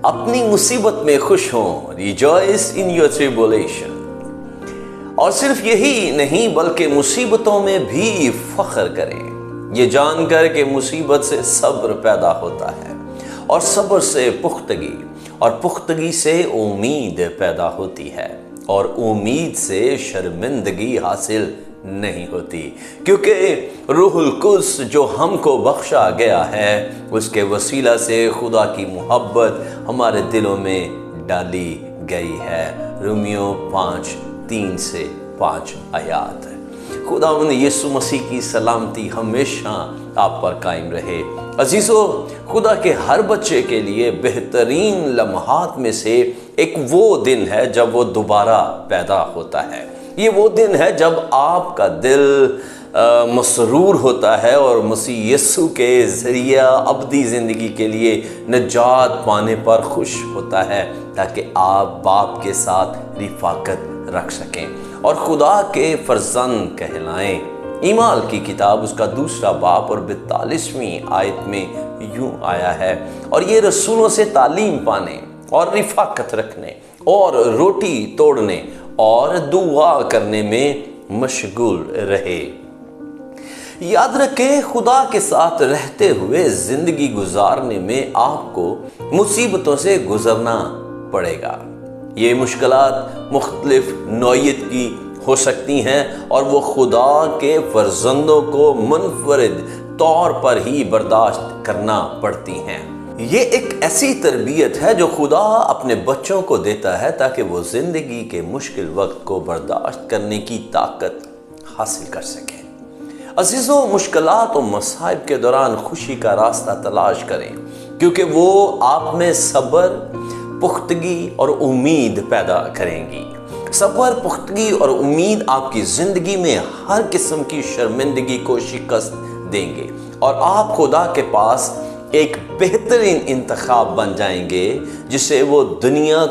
اپنی مصیبت میں خوش ہوں، ریجوائس ان یور ٹریبولیشن۔ اور صرف یہی نہیں بلکہ مصیبتوں میں بھی فخر کریں، یہ جان کر کہ مصیبت سے صبر پیدا ہوتا ہے، اور صبر سے پختگی، اور پختگی سے امید پیدا ہوتی ہے، اور امید سے شرمندگی حاصل نہیں ہوتی، کیونکہ روح القدس جو ہم کو بخشا گیا ہے اس کے وسیلہ سے خدا کی محبت ہمارے دلوں میں ڈالی گئی ہے۔ رومیو 5:3-5 آیات ہے۔ خداوند یسوع مسیح کی سلامتی ہمیشہ آپ پر قائم رہے۔ عزیزو، خدا کے ہر بچے کے لیے بہترین لمحات میں سے ایک وہ دن ہے جب وہ دوبارہ پیدا ہوتا ہے۔ یہ وہ دن ہے جب آپ کا دل مسرور ہوتا ہے اور مسیح یسوع کے ذریعہ ابدی زندگی کے لیے نجات پانے پر خوش ہوتا ہے، تاکہ آپ باپ کے ساتھ رفاقت رکھ سکیں اور خدا کے فرزند کہلائیں۔ ایمال کی کتاب اس کا 2 باب اور 42ویں آیت میں یوں آیا ہے، اور یہ رسولوں سے تعلیم پانے اور رفاقت رکھنے اور روٹی توڑنے اور دعا کرنے میں مشغول رہے۔ یاد رکھیں، خدا کے ساتھ رہتے ہوئے زندگی گزارنے میں آپ کو مصیبتوں سے گزرنا پڑے گا۔ یہ مشکلات مختلف نوعیت کی ہو سکتی ہیں اور وہ خدا کے فرزندوں کو منفرد طور پر ہی برداشت کرنا پڑتی ہیں۔ یہ ایک ایسی تربیت ہے جو خدا اپنے بچوں کو دیتا ہے تاکہ وہ زندگی کے مشکل وقت کو برداشت کرنے کی طاقت حاصل کر سکیں۔ عزیزوں، مشکلات و مصائب کے دوران خوشی کا راستہ تلاش کریں، کیونکہ وہ آپ میں صبر، پختگی اور امید پیدا کریں گی۔ صبر، پختگی اور امید آپ کی زندگی میں ہر قسم کی شرمندگی کو شکست دیں گے، اور آپ خدا کے پاس ایک بہترین انتخاب بن جائیں گے جسے وہ دنیا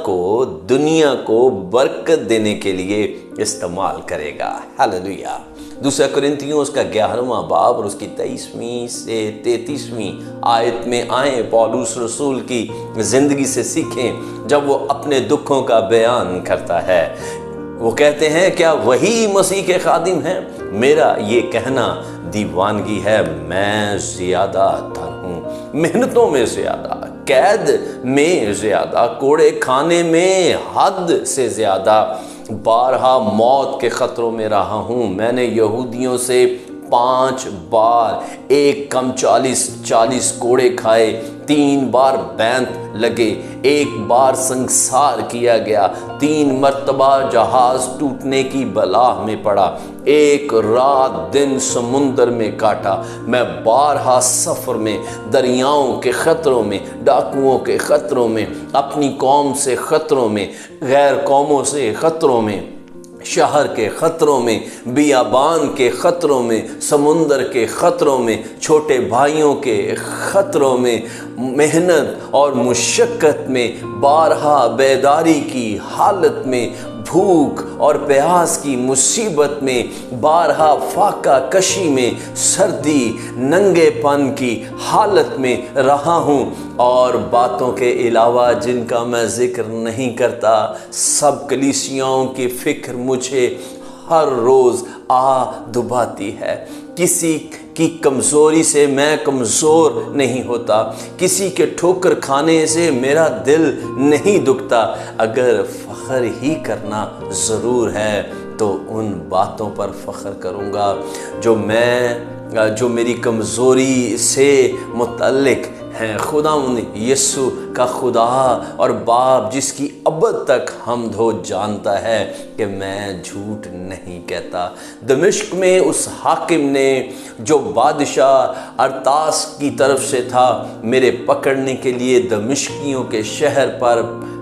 کو برکت دینے کے لیے استعمال کرے گا۔ ہاللیلویہ۔ 2 کرنتھیوں اس کا 11واں باب اور اس کی 23ویں سے 33ویں آیت میں آئیں، پولس رسول کی زندگی سے سیکھیں جب وہ اپنے دکھوں کا بیان کرتا ہے۔ وہ کہتے ہیں، کیا وہی مسیح کے خادم ہیں؟ میرا یہ کہنا دیوانگی ہے، میں زیادہ تر ہوں، محنتوں میں زیادہ، قید میں زیادہ، کوڑے کھانے میں حد سے زیادہ، بارہا موت کے خطروں میں رہا ہوں۔ میں نے یہودیوں سے 5 بار 1 کم 40 کوڑے کھائے، 3 بار بینت لگے، 1 بار سنگسار کیا گیا، 3 مرتبہ جہاز ٹوٹنے کی بلا میں پڑا، 1 رات دن سمندر میں کاٹا، میں بارہا سفر میں، دریاؤں کے خطروں میں، ڈاکوؤں کے خطروں میں، اپنی قوم سے خطروں میں، غیر قوموں سے خطروں میں، شہر کے خطروں میں، بیابان کے خطروں میں، سمندر کے خطروں میں، چھوٹے بھائیوں کے خطروں میں، محنت اور مشقت میں، بارہا بیداری کی حالت میں، بھوک اور پیاس کی مصیبت میں، بارہا فاقہ کشی میں، سردی ننگے پن کی حالت میں رہا ہوں، اور باتوں کے علاوہ جن کا میں ذکر نہیں کرتا، سب کلیسیاؤں کی فکر مجھے ہر روز دباتی ہے۔ کسی کی کمزوری سے میں کمزور نہیں ہوتا، کسی کے ٹھوکر کھانے سے میرا دل نہیں دکھتا۔ اگر فخر ہی کرنا ضرور ہے تو ان باتوں پر فخر کروں گا جو میری کمزوری سے متعلق ہیں۔ خداوند یسوع کا خدا اور باپ جس کی ابد تک حمد ہو جانتا ہے کہ میں جھوٹ نہیں کہتا۔ دمشق میں اس حاکم نے جو بادشاہ ارتاس کی طرف سے تھا، میرے پکڑنے کے لیے دمشقیوں کے شہر پر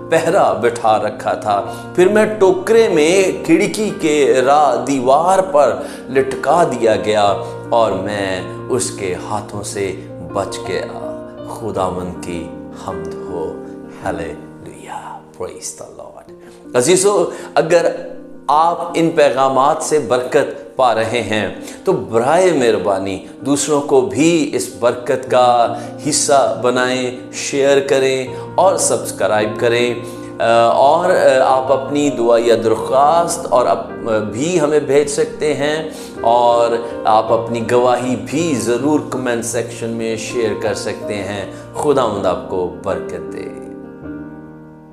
پہرا بٹھا رکھا تھا۔ پھر میں ٹوکرے میں کھڑکی کے دیوار پر لٹکا دیا گیا اور میں اس کے ہاتھوں سے بچ گیا۔ خداوند کی حمد ہو۔ ہلیلویہ، پریز دی لارڈ۔ عزیزو، اگر آپ ان پیغامات سے برکت پا رہے ہیں تو برائے مہربانی دوسروں کو بھی اس برکت کا حصہ بنائیں، شیئر کریں اور سبسکرائب کریں، اور آپ اپنی دعا یا درخواست اور بھی ہمیں بھیج سکتے ہیں، اور آپ اپنی گواہی بھی ضرور کمنٹ سیکشن میں شیئر کر سکتے ہیں۔ خداوند آپ کو برکت دے۔